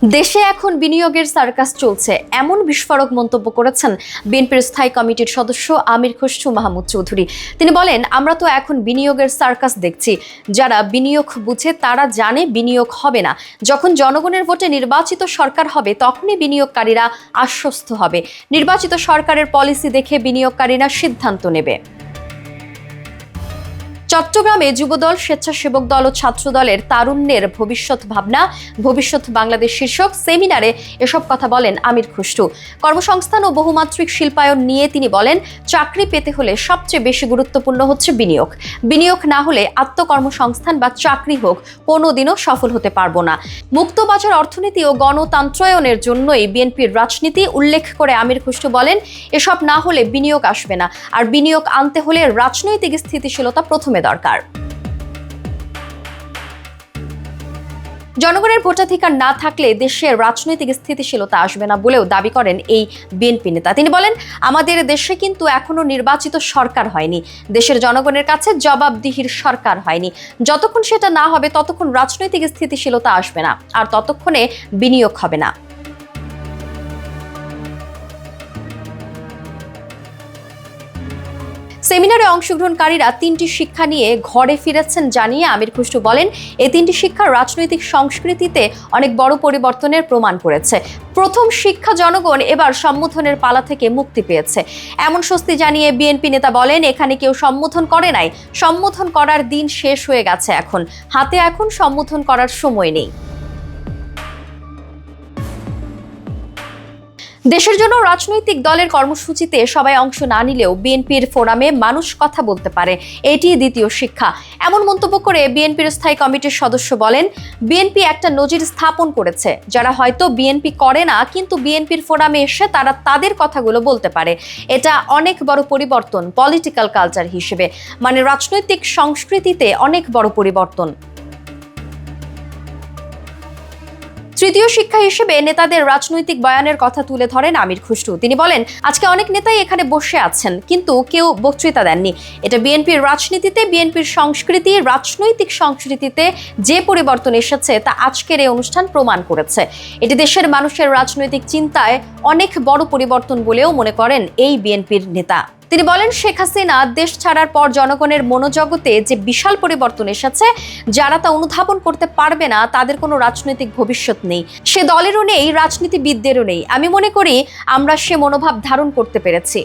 দেশে এখন বিনিয়োগের সার্কাস চলছে এমন বিস্ফোরক মন্তব্য করেছেন বিএনপির স্থায়ী কমিটির সদস্য আমির খসরু মাহমুদ চৌধুরী। তিনি বলেন, আমরা তো এখন বিনিয়োগের সার্কাস দেখছি। যারা বিনিয়োগ বুঝে তারা জানে বিনিয়োগ হবে না। যখন জনগণের ভোটে নির্বাচিত সরকার হবে তখনই বিনিয়োগকারীরা আশ্বস্ত হবে। নির্বাচিত সরকারের পলিসি দেখে বিনিয়োগকারীরা সিদ্ধান্ত নেবে। চট্টগ্রামে যুবদল, স্বেচ্ছাসেবক দল ও ছাত্রদলের তারুণ্যের ভবিষ্যৎ ভাবনা, ভবিষ্যৎ বাংলাদেশ শীর্ষক সেমিনারে এসব কথা বলেন আমির খসরু। কর্মসংস্থান ও বহুমাত্রিক শিল্পায়ন নিয়ে তিনি বলেন, চাকরি পেতে হলে সবচেয়ে বেশি গুরুত্বপূর্ণ হচ্ছে বিনিয়োগ। বিনিয়োগ না হলে আত্মকর্মসংস্থান বা চাকরি হোক কোনোদিনও সফল হতে পারবো না। মুক্তবাজার অর্থনীতি ও গণতন্ত্রায়নের জন্যই বিএনপির রাজনীতি উল্লেখ করে আমির খসরু বলেন, এসব না হলে বিনিয়োগ আসবে না। আর বিনিয়োগ আনতে হলে রাজনৈতিক স্থিতিশীলতা প্রথমে দরকার। জনগণের ভোটাধিকার না থাকলে দেশের রাজনৈতিক স্থিতিশীলতা আসবে না বলেও দাবি করেন এই বিএনপি নেতা। তিনি বলেন, আমাদের দেশে কিন্তু এখনো নির্বাচিত সরকার হয়নি। দেশের জনগণের কাছে জবাবদিহির সরকার হয়নি। যতক্ষণ সেটা না হবে ততক্ষণ রাজনৈতিক স্থিতিশীলতা আসবে না, আর ততক্ষণে বিনিয়োগ হবে না। সেমিনারে অংশগ্রহণকারীরা 3টি শিক্ষা নিয়ে ঘরে ফিরেছেন জানিয়ে আমির খসরু বলেন, এই 3টি শিক্ষা রাজনৈতিক সংস্কৃতিতে অনেক বড় পরিবর্তনের প্রমাণ করেছে। প্রথম শিক্ষা, জনগণ এবার সম্বোধনের পালা থেকে মুক্তি পেয়েছে। এমন স্বস্তি জানিয়ে বিএনপি নেতা বলেন, এখানে কেউ সম্বোধন করে নাই। সম্বোধন করার দিন শেষ হয়ে গেছে। হাতে এখন সম্বোধন করার সময় নেই। দেশের জন্য রাজনৈতিক দলের কর্মসূচিতে সবাই অংশ না নিলেও বিএনপির ফোরামে মানুষ কথা বলতে পারে, এটি দ্বিতীয় শিক্ষা। এমন মন্তব্য করে বিএনপির স্থায়ী কমিটির সদস্য বলেন, বিএনপি একটা নজির স্থাপন করেছে। যারা হয়তো বিএনপি করে না কিন্তু বিএনপির ফোরামে এসে তারা তাদের কথাগুলো বলতে পারে। এটা অনেক বড় পরিবর্তন পলিটিক্যাল কালচার হিসেবে, মানে রাজনৈতিক সংস্কৃতিতে অনেক বড় পরিবর্তন। তৃতীয় শিক্ষা হিসেবে নেতাদের রাজনৈতিক বয়ানের কথা তুলে ধরেন আমির খসরু। তিনি বলেন, আজকে অনেক নেতাই এখানে বসে আছেন কিন্তু কেউ বক্তৃতা দেননি। এটা বিএনপির রাজনীতিতে, বিএনপির সংস্কৃতি, রাজনৈতিক সংস্কৃতিতে যে পরিবর্তন এসেছে তা আজকের এই অনুষ্ঠান প্রমাণ করেছে। এটি দেশের মানুষের রাজনৈতিক চিন্তায় অনেক বড় পরিবর্তন বলেও মনে করেন এই বিএনপির নেতা। তিনি বলেন, শেখ হাসিনা দেশ ছাড়ার পর জনগণের মনোজগতে যে বিশাল পরিবর্তন এসেছে, যারা তা অনুধাবন করতে পারবে না তাদের কোনো রাজনৈতিক ভবিষ্যৎ নেই। সে দলেরও নেই, রাজনীতিবিদদেরও নেই। আমি মনে করি আমরা সে মনোভাব ধারণ করতে পেরেছি।